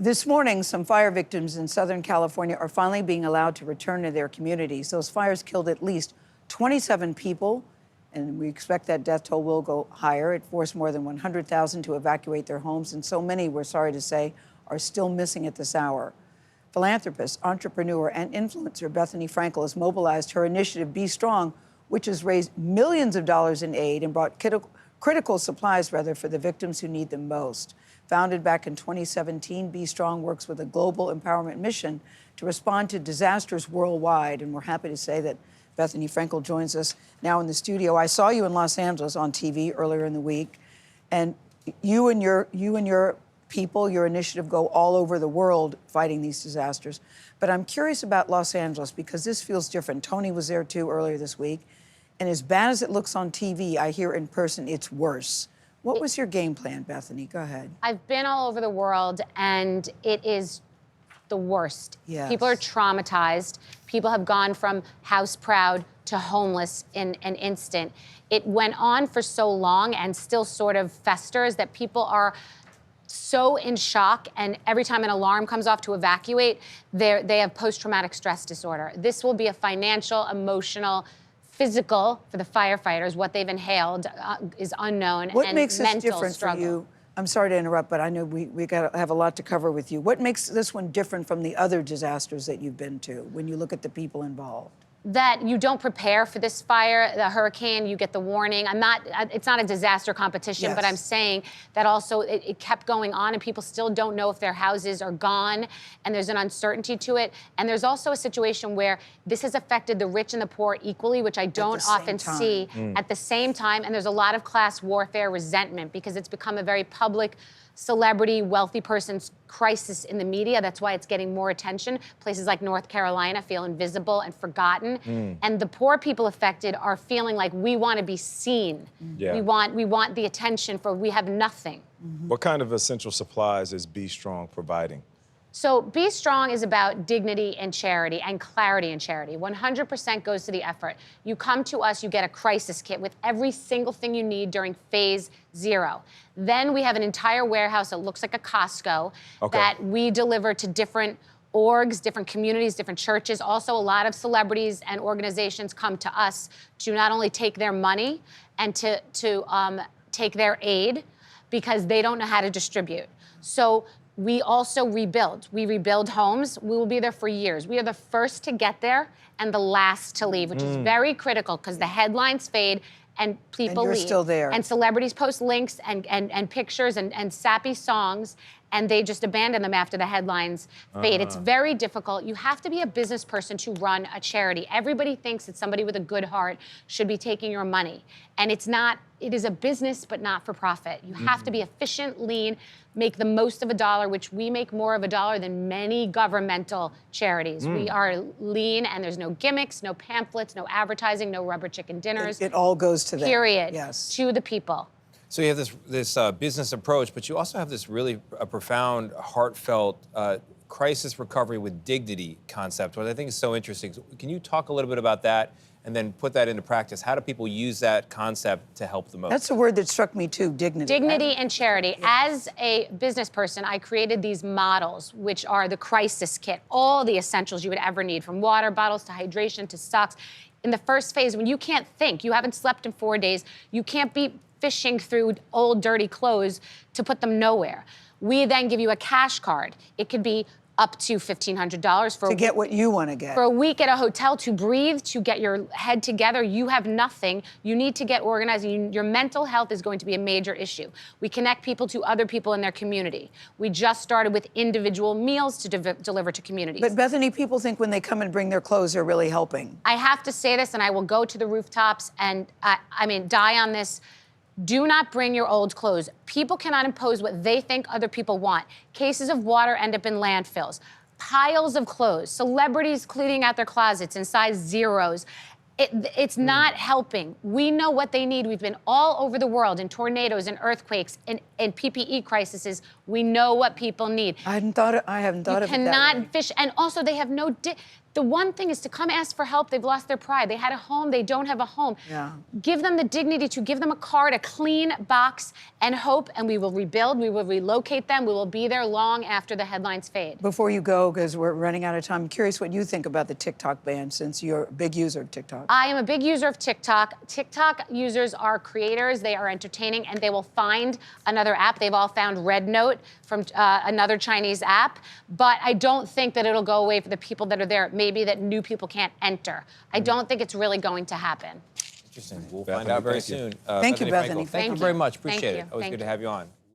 This morning, some fire victims in Southern California are finally being allowed to return to their communities. Those fires killed at least 27 people, and we expect that death toll will go higher. It forced more than 100,000 to evacuate their homes, and so many, we're sorry to say, are still missing at this hour. Philanthropist, entrepreneur, and influencer Bethenny Frankel has mobilized her initiative, BStrong, which has raised millions of dollars in aid and brought critical supplies, for the victims who need them most. Founded back in 2017, BStrong works with a global empowerment mission to respond to disasters worldwide, and we're happy to say that Bethenny Frankel joins us now in the studio. I saw you in Los Angeles on TV earlier in the week, and you and your people, your initiative, go all over the world fighting these disasters. But I'm curious about Los Angeles because this feels different. Tony was there too earlier this week, and as bad as it looks on TV, I hear in person it's worse. What was your game plan, Bethenny? Go ahead. I've been all over the world, and it is the worst. Yes. People are traumatized. People have gone from house proud to homeless in an instant. It went on for so long and still sort of festers that people are so in shock, and every time an alarm comes off to evacuate, they have post-traumatic stress disorder. This will be a financial, emotional, physical for the firefighters. What they've inhaled is unknown. What and makes this mental different struggle. for you? I'm sorry to interrupt, but I know we got to have a lot to cover with you. What makes this one different from the other disasters that you've been to when you look at the people involved? That you don't prepare for this fire, the hurricane, you get the warning. It's not a disaster competition, Yes. but I'm saying that also it kept going on and people still don't know if their houses are gone, and there's an uncertainty to it. And there's also a situation where this has affected the rich and the poor equally, which I don't often see at the same time. And there's a lot of class warfare, resentment, because it's become a very public, celebrity, wealthy person's crisis in the media. That's why it's getting more attention. Places like North Carolina feel invisible and forgotten. And the poor people affected are feeling like we want to be seen. Yeah. We want the attention for we have nothing. What kind of essential supplies is BStrong providing? So BStrong is about dignity and charity and clarity in charity. 100% goes to the effort. You come to us, you get a crisis kit with every single thing you need during phase 0. Then we have an entire warehouse that looks like a Costco that we deliver to different orgs, different communities, different churches. Also, a lot of celebrities and organizations come to us to not only take their money and to take their aid because they don't know how to distribute. So we also rebuild. We rebuild homes. We will be there for years. We are the first to get there and the last to leave, which is very critical because the headlines fade and people And you're leave. still there. And celebrities post links and pictures and sappy songs, and they just abandon them after the headlines fade. It's very difficult. You have to be a business person to run a charity. Everybody thinks that somebody with a good heart should be taking your money. And it's not, it is a business, but not for profit. You have to be efficient, lean, make the most of a dollar, which we make more of a dollar than many governmental charities. We are lean, and there's no gimmicks, no pamphlets, no advertising, no rubber chicken dinners. It all goes to them. Period. Yes. To the people. So you have this business approach, but you also have this really profound, heartfelt crisis recovery with dignity concept, which I think is so interesting. So can you talk a little bit about that and then put that into practice? How do people use that concept to help the most? That's a word that struck me too, dignity. Dignity and charity. As a business person, I created these models, which are the crisis kit, all the essentials you would ever need, from water bottles to hydration to socks. In the first phase, when you can't think, you haven't slept in 4 days, you can't be fishing through old dirty clothes to put them nowhere. We then give you a cash card. It could be up to $1,500 for to get what you want to get. for a week at a hotel, to breathe, to get your head together. You have nothing. You need to get organized. Your mental health is going to be a major issue. We connect people to other people in their community. We just started with individual meals to deliver to communities. But Bethenny, people think when they come and bring their clothes, they're really helping. I have to say this, and I will go to the rooftops and die on this. Do not bring your old clothes. People cannot impose what they think other people want. Cases of water end up in landfills. Piles of clothes. Celebrities cleaning out their closets in size zeros. It's not helping. We know what they need. We've been all over the world in tornadoes and earthquakes and PPE crises. We know what people need. I haven't thought of it that way. Cannot fish, and also they have no. The one thing is to come ask for help. They've lost their pride. They had a home. They don't have a home. Yeah. Give them the dignity to give them a card, a clean box, and hope. And we will rebuild. We will relocate them. We will be there long after the headlines fade. Before you go, because we're running out of time, I'm curious what you think about the TikTok ban, since you're a big user of TikTok. I am a big user of TikTok. TikTok users are creators. They are entertaining, and they will find another app. They've all found Red Note from another Chinese app. But I don't think that it'll go away for the people that are there. Maybe that new people can't enter. I don't think it's really going to happen. Interesting. We'll Bethany, find out very thank you. soon. Thank you, Bethany. Frankel, thank you very much. Appreciate it. Thank Always you. good to have you on.